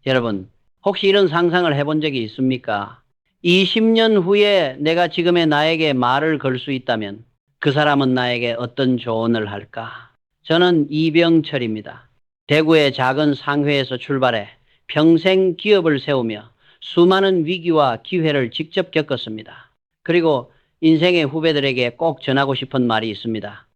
여러분, 혹시 이런 상상을 해본 적이 있습니까? 20년 후에 내가 지금의 나에게 말을 걸 수 있다면 그 사람은 나에게 어떤 조언을 할까? 저는 이병철입니다. 대구의 작은 상회에서 출발해 평생 기업을 세우며 수많은 위기와 기회를 직접 겪었습니다. 그리고 인생의 후배들에게 꼭 전하고 싶은 말이 있습니다.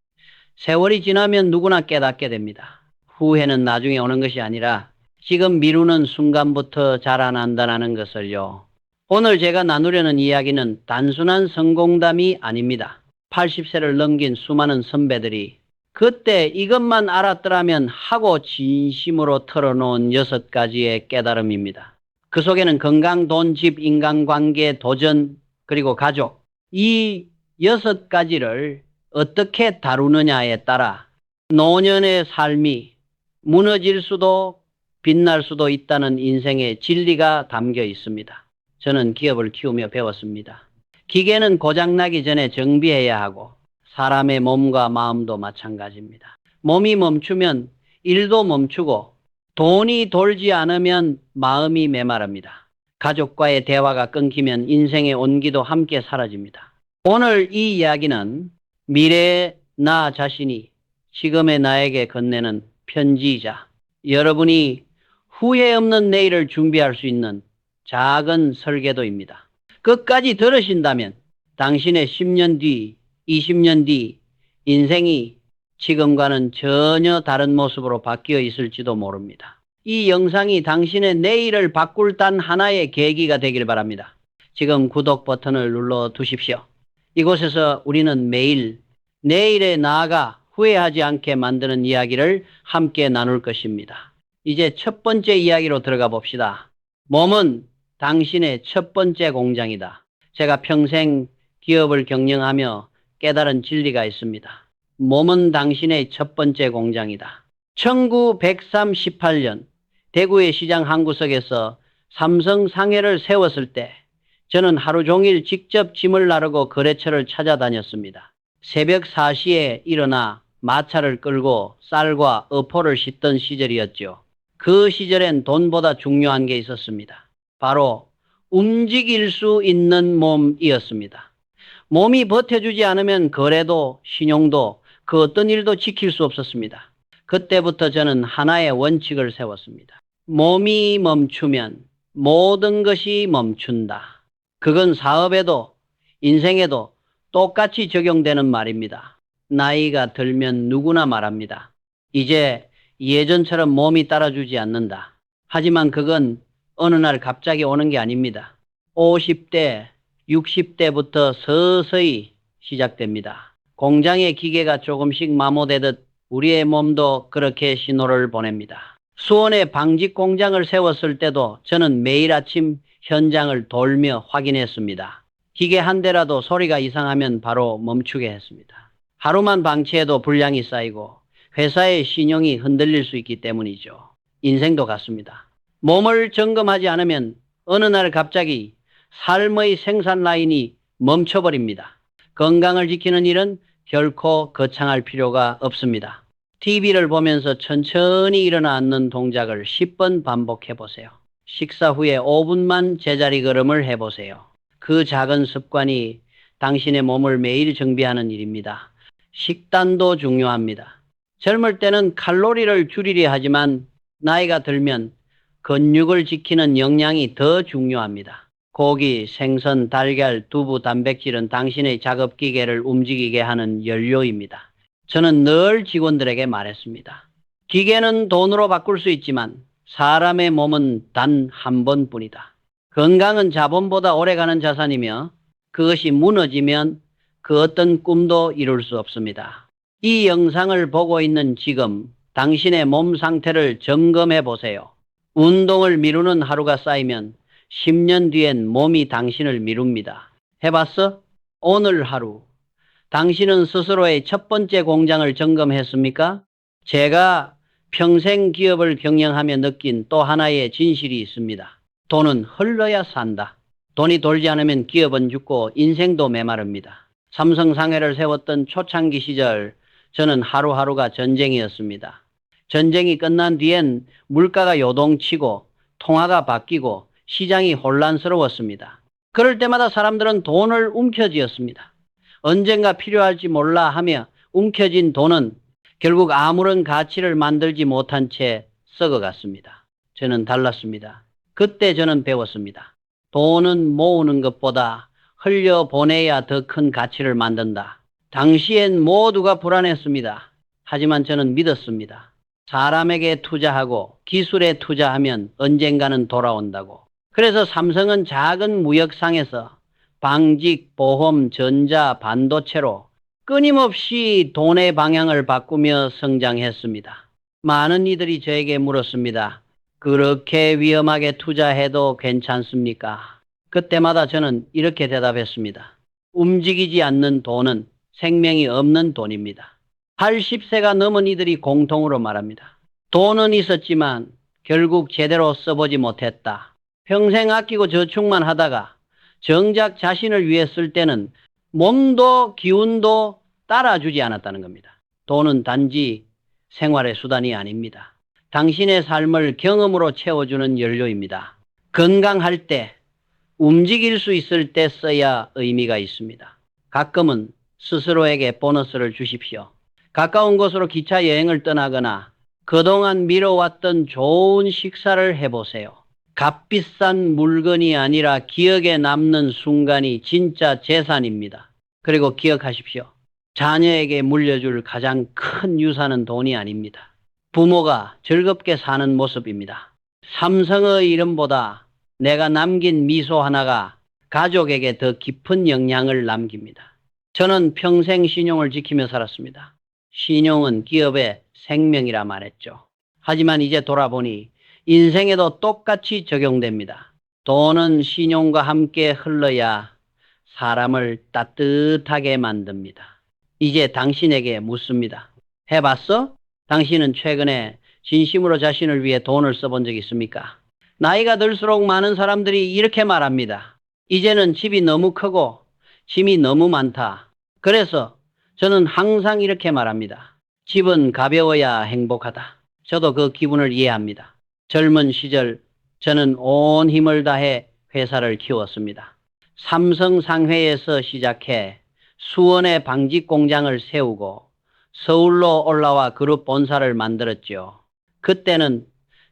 세월이 지나면 누구나 깨닫게 됩니다. 후회는 나중에 오는 것이 아니라 지금 미루는 순간부터 자라난다는 것을요. 오늘 제가 나누려는 이야기는 단순한 성공담이 아닙니다. 80세를 넘긴 수많은 선배들이 그때 이것만 알았더라면 하고 진심으로 털어놓은 6가지의 깨달음입니다. 그 속에는 건강, 돈, 집, 인간관계, 도전, 그리고 가족. 이 6가지를 어떻게 다루느냐에 따라 노년의 삶이 무너질 수도 빛날 수도 있다는 인생의 진리가 담겨 있습니다. 저는 기업을 키우며 배웠습니다. 기계는 고장나기 전에 정비해야 하고 사람의 몸과 마음도 마찬가지입니다. 몸이 멈추면 일도 멈추고 돈이 돌지 않으면 마음이 메마릅니다. 가족과의 대화가 끊기면 인생의 온기도 함께 사라집니다. 오늘 이 이야기는 미래의 나 자신이 지금의 나에게 건네는 편지이자 여러분이 후회 없는 내일을 준비할 수 있는 작은 설계도입니다. 끝까지 들으신다면 당신의 10년 뒤, 20년 뒤 인생이 지금과는 전혀 다른 모습으로 바뀌어 있을지도 모릅니다. 이 영상이 당신의 내일을 바꿀 단 하나의 계기가 되길 바랍니다. 지금 구독 버튼을 눌러 두십시오. 이곳에서 우리는 매일 내일에 나아가 후회하지 않게 만드는 이야기를 함께 나눌 것입니다. 이제 첫 번째 이야기로 들어가 봅시다. 몸은 당신의 첫 번째 공장이다. 제가 평생 기업을 경영하며 깨달은 진리가 있습니다. 몸은 당신의 첫 번째 공장이다. 1938년 대구의 시장 한 구석에서 삼성 상회를 세웠을 때 저는 하루 종일 직접 짐을 나르고 거래처를 찾아다녔습니다. 새벽 4시에 일어나 마차를 끌고 쌀과 어포를 싣던 시절이었죠. 그 시절엔 돈보다 중요한 게 있었습니다. 바로 움직일 수 있는 몸이었습니다. 몸이 버텨주지 않으면 거래도 신용도 그 어떤 일도 지킬 수 없었습니다. 그때부터 저는 하나의 원칙을 세웠습니다. 몸이 멈추면 모든 것이 멈춘다. 그건 사업에도 인생에도 똑같이 적용되는 말입니다. 나이가 들면 누구나 말합니다. 이제 예전처럼 몸이 따라주지 않는다. 하지만 그건 어느 날 갑자기 오는 게 아닙니다. 50대, 60대부터 서서히 시작됩니다. 공장의 기계가 조금씩 마모되듯 우리의 몸도 그렇게 신호를 보냅니다. 수원에 방직 공장을 세웠을 때도 저는 매일 아침 현장을 돌며 확인했습니다. 기계 한 대라도 소리가 이상하면 바로 멈추게 했습니다. 하루만 방치해도 불량이 쌓이고 회사의 신용이 흔들릴 수 있기 때문이죠. 인생도 같습니다. 몸을 점검하지 않으면 어느 날 갑자기 삶의 생산 라인이 멈춰버립니다. 건강을 지키는 일은 결코 거창할 필요가 없습니다. TV를 보면서 천천히 일어나 앉는 동작을 10번 반복해 보세요. 식사 후에 5분만 제자리 걸음을 해보세요. 그 작은 습관이 당신의 몸을 매일 정비하는 일입니다. 식단도 중요합니다. 젊을 때는 칼로리를 줄이려 하지만 나이가 들면 근육을 지키는 영양이 더 중요합니다. 고기, 생선, 달걀, 두부, 단백질은 당신의 작업기계를 움직이게 하는 연료입니다. 저는 늘 직원들에게 말했습니다. 기계는 돈으로 바꿀 수 있지만 사람의 몸은 단 한 번뿐이다. 건강은 자본보다 오래가는 자산이며 그것이 무너지면 그 어떤 꿈도 이룰 수 없습니다. 이 영상을 보고 있는 지금 당신의 몸 상태를 점검해 보세요. 운동을 미루는 하루가 쌓이면 10년 뒤엔 몸이 당신을 미룹니다. 해봤어? 오늘 하루 당신은 스스로의 첫 번째 공장을 점검했습니까? 제가 평생 기업을 경영하며 느낀 또 하나의 진실이 있습니다. 돈은 흘러야 산다. 돈이 돌지 않으면 기업은 죽고 인생도 메마릅니다. 삼성 상회를 세웠던 초창기 시절 저는 하루하루가 전쟁이었습니다. 전쟁이 끝난 뒤엔 물가가 요동치고 통화가 바뀌고 시장이 혼란스러웠습니다. 그럴 때마다 사람들은 돈을 움켜쥐었습니다. 언젠가 필요할지 몰라 하며 움켜쥔 돈은 결국 아무런 가치를 만들지 못한 채 썩어갔습니다. 저는 달랐습니다. 그때 저는 배웠습니다. 돈은 모으는 것보다 흘려보내야 더 큰 가치를 만든다. 당시엔 모두가 불안했습니다. 하지만 저는 믿었습니다. 사람에게 투자하고 기술에 투자하면 언젠가는 돌아온다고. 그래서 삼성은 작은 무역상에서 방직, 보험, 전자, 반도체로 끊임없이 돈의 방향을 바꾸며 성장했습니다. 많은 이들이 저에게 물었습니다. 그렇게 위험하게 투자해도 괜찮습니까? 그때마다 저는 이렇게 대답했습니다. 움직이지 않는 돈은 생명이 없는 돈입니다. 80세가 넘은 이들이 공통으로 말합니다. 돈은 있었지만 결국 제대로 써보지 못했다. 평생 아끼고 저축만 하다가 정작 자신을 위해 쓸 때는 몸도 기운도 따라주지 않았다는 겁니다. 돈은 단지 생활의 수단이 아닙니다. 당신의 삶을 경험으로 채워주는 연료입니다. 건강할 때, 움직일 수 있을 때 써야 의미가 있습니다. 가끔은 스스로에게 보너스를 주십시오. 가까운 곳으로 기차 여행을 떠나거나 그동안 미뤄왔던 좋은 식사를 해보세요. 값비싼 물건이 아니라 기억에 남는 순간이 진짜 재산입니다. 그리고 기억하십시오. 자녀에게 물려줄 가장 큰 유산은 돈이 아닙니다. 부모가 즐겁게 사는 모습입니다. 삼성의 이름보다 내가 남긴 미소 하나가 가족에게 더 깊은 영향을 남깁니다. 저는 평생 신용을 지키며 살았습니다. 신용은 기업의 생명이라 말했죠. 하지만 이제 돌아보니 인생에도 똑같이 적용됩니다. 돈은 신용과 함께 흘러야 사람을 따뜻하게 만듭니다. 이제 당신에게 묻습니다. 해봤어? 당신은 최근에 진심으로 자신을 위해 돈을 써본 적 있습니까? 나이가 들수록 많은 사람들이 이렇게 말합니다. 이제는 집이 너무 크고 짐이 너무 많다. 그래서 저는 항상 이렇게 말합니다. 집은 가벼워야 행복하다. 저도 그 기분을 이해합니다. 젊은 시절 저는 온 힘을 다해 회사를 키웠습니다. 삼성 상회에서 시작해 수원에 방직 공장을 세우고 서울로 올라와 그룹 본사를 만들었죠. 그때는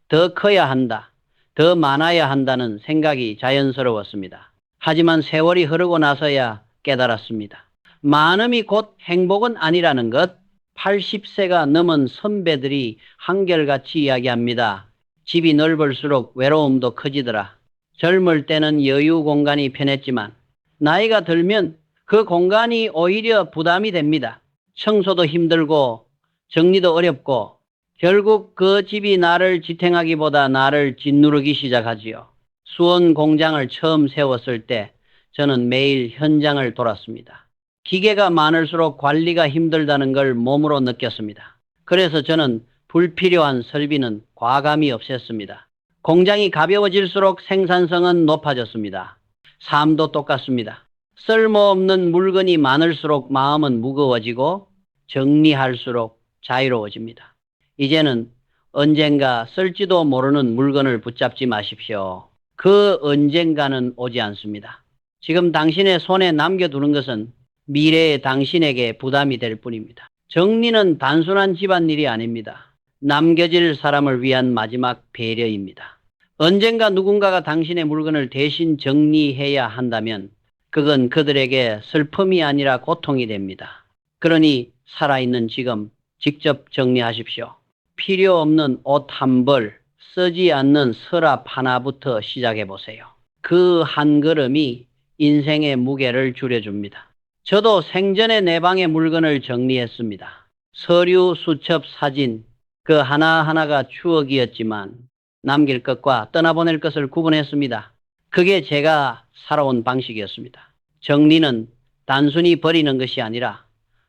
더 커야 한다, 더 많아야 한다는 생각이 자연스러웠습니다. 하지만 세월이 흐르고 나서야 깨달았습니다. 많음이 곧 행복은 아니라는 것. 80세가 넘은 선배들이 한결같이 이야기합니다. 집이 넓을수록 외로움도 커지더라. 젊을 때는 여유 공간이 편했지만 나이가 들면 그 공간이 오히려 부담이 됩니다. 청소도 힘들고 정리도 어렵고 결국 그 집이 나를 지탱하기보다 나를 짓누르기 시작하지요. 수원 공장을 처음 세웠을 때 저는 매일 현장을 돌았습니다. 기계가 많을수록 관리가 힘들다는 걸 몸으로 느꼈습니다. 그래서 저는 불필요한 설비는 과감히 없앴습니다. 공장이 가벼워질수록 생산성은 높아졌습니다. 삶도 똑같습니다. 쓸모없는 물건이 많을수록 마음은 무거워지고 정리할수록 자유로워집니다. 이제는 언젠가 쓸지도 모르는 물건을 붙잡지 마십시오. 그 언젠가는 오지 않습니다. 지금 당신의 손에 남겨두는 것은 미래의 당신에게 부담이 될 뿐입니다. 정리는 단순한 집안일이 아닙니다. 남겨질 사람을 위한 마지막 배려입니다. 언젠가 누군가가 당신의 물건을 대신 정리해야 한다면 그건 그들에게 슬픔이 아니라 고통이 됩니다. 그러니 살아있는 지금 직접 정리하십시오. 필요 없는 옷 한 벌, 쓰지 않는 서랍 하나부터 시작해보세요. 그 한 걸음이 인생의 무게를 줄여줍니다. 저도 생전에 내 방의 물건을 정리했습니다. 서류, 수첩, 사진, 그 하나하나가 추억이었지만 남길 것과 떠나보낼 것을 구분했습니다. 그게 제가 살아온 방식이었습니다. 정리는 단순히 버리는 것이 아니라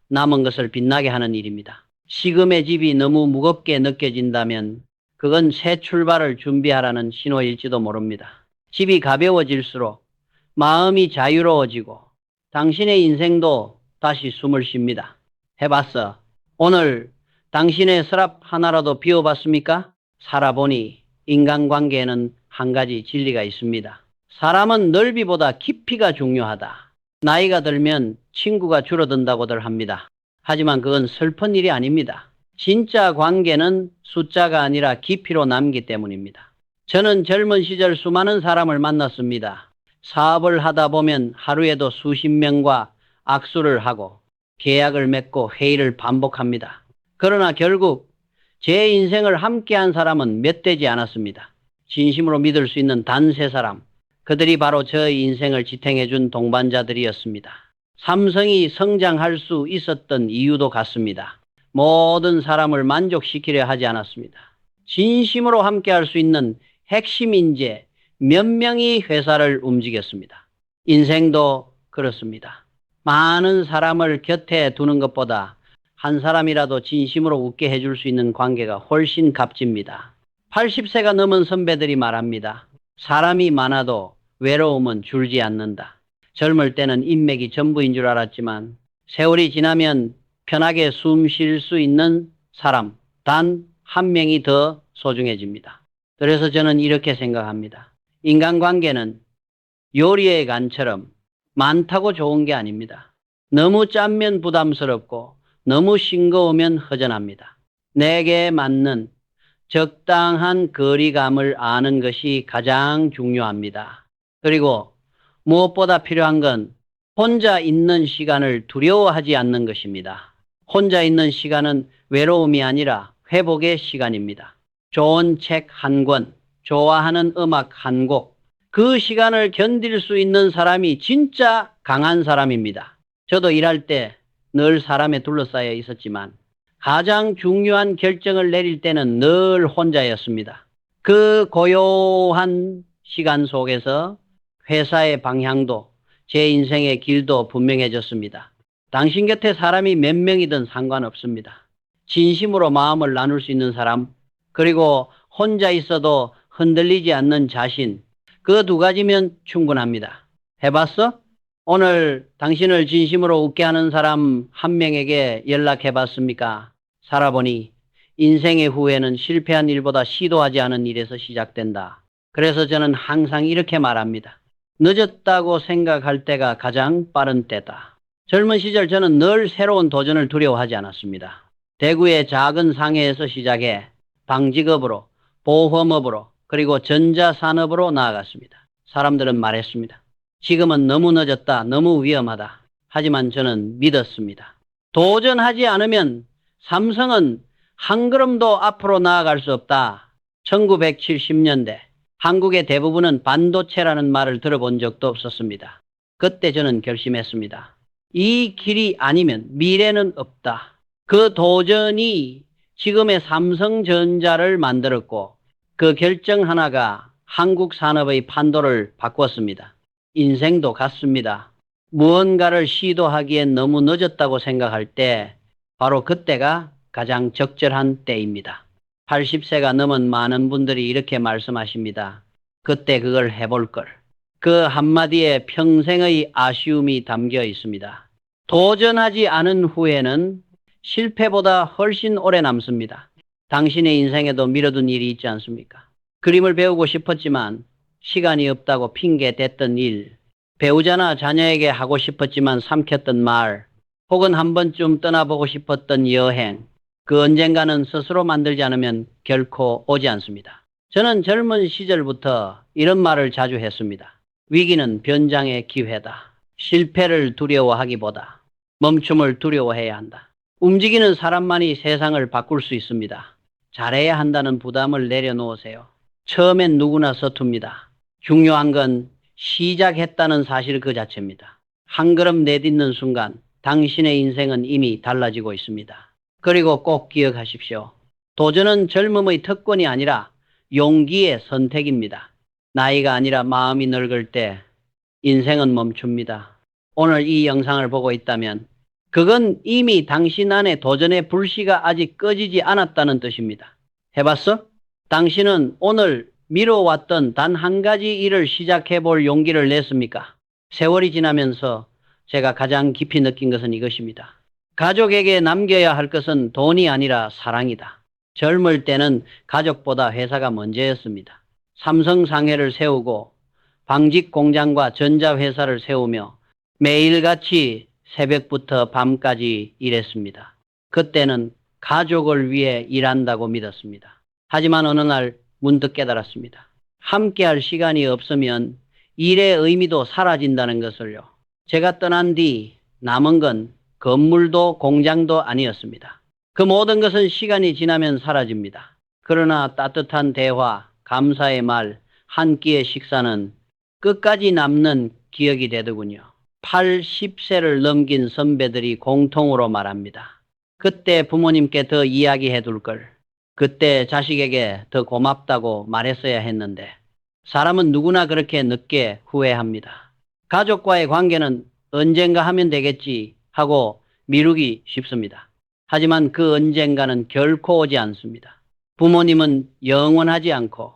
남은 것을 빛나게 하는 일입니다. 식음의 집이 너무 무겁게 느껴진다면 그건 새 출발을 준비하라는 신호일지도 모릅니다. 집이 가벼워질수록 마음이 자유로워지고 당신의 인생도 다시 숨을 쉽니다. 해봤어. 오늘 당신의 서랍 하나라도 비워봤습니까? 살아보니 인간관계는 한 가지 진리가 있습니다. 사람은 넓이보다 깊이가 중요하다. 나이가 들면 친구가 줄어든다고들 합니다. 하지만 그건 슬픈 일이 아닙니다. 진짜 관계는 숫자가 아니라 깊이로 남기 때문입니다. 저는 젊은 시절 수많은 사람을 만났습니다. 사업을 하다 보면 하루에도 수십 명과 악수를 하고 계약을 맺고 회의를 반복합니다. 그러나 결국 제 인생을 함께한 사람은 몇 되지 않았습니다. 진심으로 믿을 수 있는 단 세 사람. 그들이 바로 저의 인생을 지탱해준 동반자들이었습니다. 삼성이 성장할 수 있었던 이유도 같습니다. 모든 사람을 만족시키려 하지 않았습니다. 진심으로 함께할 수 있는 핵심 인재 몇 명이 회사를 움직였습니다. 인생도 그렇습니다. 많은 사람을 곁에 두는 것보다 한 사람이라도 진심으로 웃게 해줄 수 있는 관계가 훨씬 값집니다. 80세가 넘은 선배들이 말합니다. 사람이 많아도 외로움은 줄지 않는다. 젊을 때는 인맥이 전부인 줄 알았지만 세월이 지나면 편하게 숨 쉴 수 있는 사람 단 한 명이 더 소중해집니다. 그래서 저는 이렇게 생각합니다. 인간관계는 요리의 간처럼 많다고 좋은 게 아닙니다. 너무 짠면 부담스럽고 너무 싱거우면 허전합니다. 내게 맞는 적당한 거리감을 아는 것이 가장 중요합니다. 그리고 무엇보다 필요한 건 혼자 있는 시간을 두려워하지 않는 것입니다. 혼자 있는 시간은 외로움이 아니라 회복의 시간입니다. 좋은 책 한 권, 좋아하는 음악 한 곡, 그 시간을 견딜 수 있는 사람이 진짜 강한 사람입니다. 저도 일할 때 늘 사람에 둘러싸여 있었지만 가장 중요한 결정을 내릴 때는 늘 혼자였습니다. 그 고요한 시간 속에서 회사의 방향도 제 인생의 길도 분명해졌습니다. 당신 곁에 사람이 몇 명이든 상관없습니다. 진심으로 마음을 나눌 수 있는 사람, 그리고 혼자 있어도 흔들리지 않는 자신, 그 두 가지면 충분합니다. 해봤어? 오늘 당신을 진심으로 웃게 하는 사람 한 명에게 연락해봤습니까? 살아보니 인생의 후회는 실패한 일보다 시도하지 않은 일에서 시작된다. 그래서 저는 항상 이렇게 말합니다. 늦었다고 생각할 때가 가장 빠른 때다. 젊은 시절 저는 늘 새로운 도전을 두려워하지 않았습니다. 대구의 작은 상해에서 시작해 방직업으로, 보험업으로, 그리고 전자산업으로 나아갔습니다. 사람들은 말했습니다. 지금은 너무 늦었다, 너무 위험하다. 하지만 저는 믿었습니다. 도전하지 않으면 삼성은 한 걸음도 앞으로 나아갈 수 없다. 1970년대 한국의 대부분은 반도체라는 말을 들어본 적도 없었습니다. 그때 저는 결심했습니다. 이 길이 아니면 미래는 없다. 그 도전이 지금의 삼성전자를 만들었고 그 결정 하나가 한국 산업의 판도를 바꿨습니다. 인생도 같습니다. 무언가를 시도하기엔 너무 늦었다고 생각할 때 바로 그때가 가장 적절한 때입니다. 80세가 넘은 많은 분들이 이렇게 말씀하십니다. 그때 그걸 해볼 걸. 그 한마디에 평생의 아쉬움이 담겨 있습니다. 도전하지 않은 후에는 실패보다 훨씬 오래 남습니다. 당신의 인생에도 미뤄둔 일이 있지 않습니까? 그림을 배우고 싶었지만 시간이 없다고 핑계 댔던 일, 배우자나 자녀에게 하고 싶었지만 삼켰던 말, 혹은 한 번쯤 떠나보고 싶었던 여행, 그 언젠가는 스스로 만들지 않으면 결코 오지 않습니다. 저는 젊은 시절부터 이런 말을 자주 했습니다. 위기는 변장의 기회다. 실패를 두려워하기보다 멈춤을 두려워해야 한다. 움직이는 사람만이 세상을 바꿀 수 있습니다. 잘해야 한다는 부담을 내려놓으세요. 처음엔 누구나 서툽니다. 중요한 건 시작했다는 사실 그 자체입니다. 한 걸음 내딛는 순간 당신의 인생은 이미 달라지고 있습니다. 그리고 꼭 기억하십시오. 도전은 젊음의 특권이 아니라 용기의 선택입니다. 나이가 아니라 마음이 늙을 때 인생은 멈춥니다. 오늘 이 영상을 보고 있다면 그건 이미 당신 안에 도전의 불씨가 아직 꺼지지 않았다는 뜻입니다. 해봤어? 당신은 오늘 미뤄왔던 단 한 가지 일을 시작해 볼 용기를 냈습니까? 세월이 지나면서 제가 가장 깊이 느낀 것은 이것입니다. 가족에게 남겨야 할 것은 돈이 아니라 사랑이다. 젊을 때는 가족보다 회사가 먼저였습니다. 삼성 상해를 세우고 방직 공장과 전자회사를 세우며 매일같이 새벽부터 밤까지 일했습니다. 그때는 가족을 위해 일한다고 믿었습니다. 하지만 어느 날 문득 깨달았습니다. 함께할 시간이 없으면 일의 의미도 사라진다는 것을요. 제가 떠난 뒤 남은 건 건물도 공장도 아니었습니다. 그 모든 것은 시간이 지나면 사라집니다. 그러나 따뜻한 대화, 감사의 말, 한 끼의 식사는 끝까지 남는 기억이 되더군요. 80세를 넘긴 선배들이 공통으로 말합니다. 그때 부모님께 더 이야기해 둘 걸. 그때 자식에게 더 고맙다고 말했어야 했는데. 사람은 누구나 그렇게 늦게 후회합니다. 가족과의 관계는 언젠가 하면 되겠지 하고 미루기 쉽습니다. 하지만 그 언젠가는 결코 오지 않습니다. 부모님은 영원하지 않고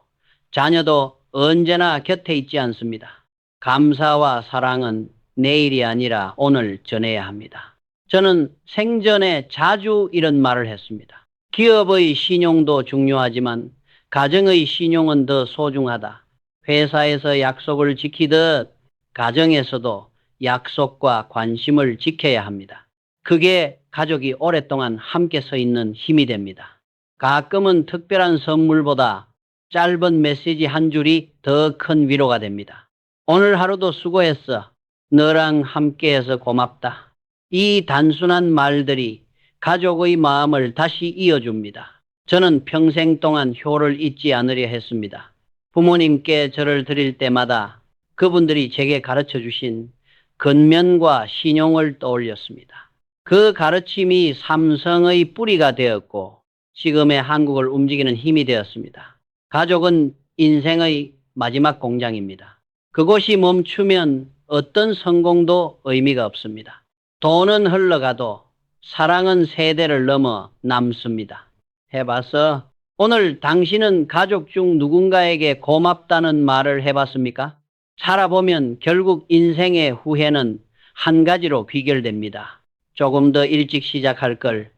자녀도 언제나 곁에 있지 않습니다. 감사와 사랑은 내일이 아니라 오늘 전해야 합니다. 저는 생전에 자주 이런 말을 했습니다. 기업의 신용도 중요하지만 가정의 신용은 더 소중하다. 회사에서 약속을 지키듯 가정에서도 약속과 관심을 지켜야 합니다. 그게 가족이 오랫동안 함께 서 있는 힘이 됩니다. 가끔은 특별한 선물보다 짧은 메시지 한 줄이 더 큰 위로가 됩니다. 오늘 하루도 수고했어. 너랑 함께해서 고맙다. 이 단순한 말들이 가족의 마음을 다시 이어줍니다. 저는 평생 동안 효를 잊지 않으려 했습니다. 부모님께 절을 드릴 때마다 그분들이 제게 가르쳐 주신 근면과 신용을 떠올렸습니다. 그 가르침이 삼성의 뿌리가 되었고 지금의 한국을 움직이는 힘이 되었습니다. 가족은 인생의 마지막 공장입니다. 그곳이 멈추면 어떤 성공도 의미가 없습니다. 돈은 흘러가도 사랑은 세대를 넘어 남습니다. 해봤어? 오늘 당신은 가족 중 누군가에게 고맙다는 말을 해봤습니까? 살아보면 결국 인생의 후회는 한 가지로 귀결됩니다. 조금 더 일찍 시작할 걸,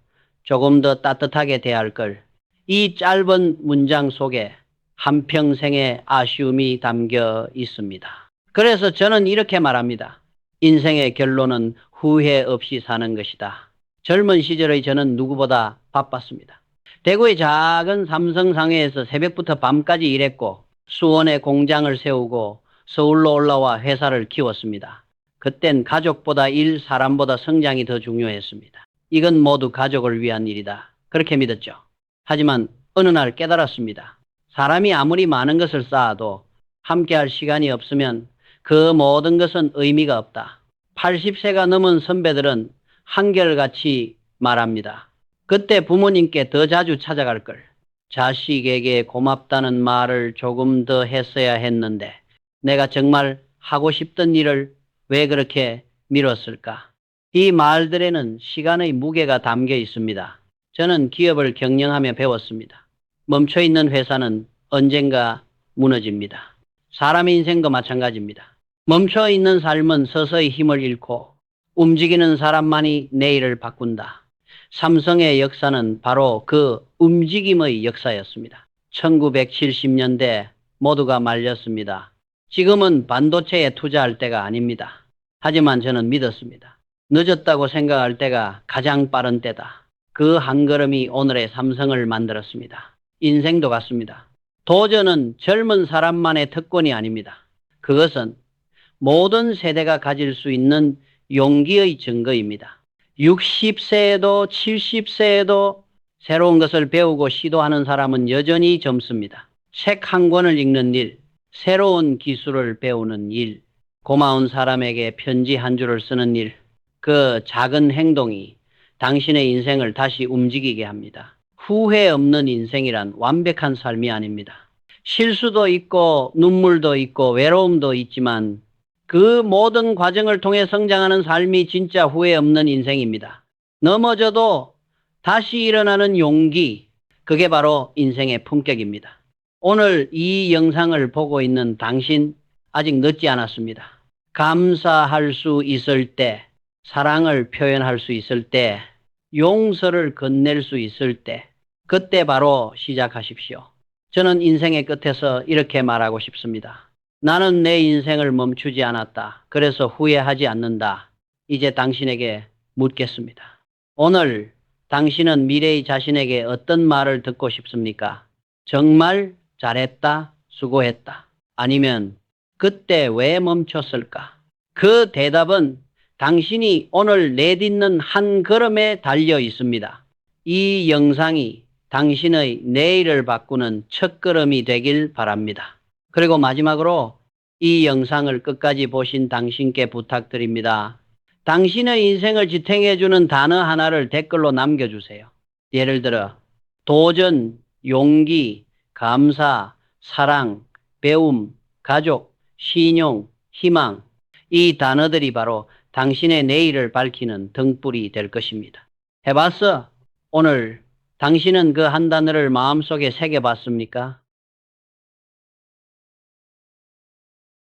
조금 더 따뜻하게 대할 걸. 이 짧은 문장 속에 한평생의 아쉬움이 담겨 있습니다. 그래서 저는 이렇게 말합니다. 인생의 결론은 후회 없이 사는 것이다. 젊은 시절의 저는 누구보다 바빴습니다. 대구의 작은 삼성상해에서 새벽부터 밤까지 일했고 수원에 공장을 세우고 서울로 올라와 회사를 키웠습니다. 그땐 가족보다 일, 사람보다 성장이 더 중요했습니다. 이건 모두 가족을 위한 일이다. 그렇게 믿었죠. 하지만 어느 날 깨달았습니다. 사람이 아무리 많은 것을 쌓아도 함께할 시간이 없으면 그 모든 것은 의미가 없다. 80세가 넘은 선배들은 한결같이 말합니다. 그때 부모님께 더 자주 찾아갈 걸. 자식에게 고맙다는 말을 조금 더 했어야 했는데 내가 정말 하고 싶던 일을 왜 그렇게 미뤘을까? 이 말들에는 시간의 무게가 담겨 있습니다. 저는 기업을 경영하며 배웠습니다. 멈춰있는 회사는 언젠가 무너집니다. 사람의 인생도 마찬가지입니다. 멈춰있는 삶은 서서히 힘을 잃고 움직이는 사람만이 내일을 바꾼다. 삼성의 역사는 바로 그 움직임의 역사였습니다. 1970년대 모두가 말렸습니다. 지금은 반도체에 투자할 때가 아닙니다. 하지만 저는 믿었습니다. 늦었다고 생각할 때가 가장 빠른 때다. 그 한 걸음이 오늘의 삼성을 만들었습니다. 인생도 같습니다. 도전은 젊은 사람만의 특권이 아닙니다. 그것은 모든 세대가 가질 수 있는 용기의 증거입니다. 60세에도 70세에도 새로운 것을 배우고 시도하는 사람은 여전히 젊습니다. 책 한 권을 읽는 일, 새로운 기술을 배우는 일, 고마운 사람에게 편지 한 줄을 쓰는 일, 그 작은 행동이 당신의 인생을 다시 움직이게 합니다. 후회 없는 인생이란 완벽한 삶이 아닙니다. 실수도 있고 눈물도 있고 외로움도 있지만 그 모든 과정을 통해 성장하는 삶이 진짜 후회 없는 인생입니다. 넘어져도 다시 일어나는 용기, 그게 바로 인생의 품격입니다. 오늘 이 영상을 보고 있는 당신 아직 늦지 않았습니다. 감사할 수 있을 때, 사랑을 표현할 수 있을 때, 용서를 건넬 수 있을 때, 그때 바로 시작하십시오. 저는 인생의 끝에서 이렇게 말하고 싶습니다. 나는 내 인생을 멈추지 않았다. 그래서 후회하지 않는다. 이제 당신에게 묻겠습니다. 오늘 당신은 미래의 자신에게 어떤 말을 듣고 싶습니까? 정말 잘했다, 수고했다. 아니면 그때 왜 멈췄을까? 그 대답은 당신이 오늘 내딛는 한 걸음에 달려 있습니다. 이 영상이 당신의 내일을 바꾸는 첫걸음이 되길 바랍니다. 그리고 마지막으로 이 영상을 끝까지 보신 당신께 부탁드립니다. 당신의 인생을 지탱해주는 단어 하나를 댓글로 남겨주세요. 예를 들어 도전, 용기, 감사, 사랑, 배움, 가족, 신용, 희망. 이 단어들이 바로 당신의 내일을 밝히는 등불이 될 것입니다. 해봤어? 오늘 당신은 그 한 단어를 마음속에 새겨봤습니까?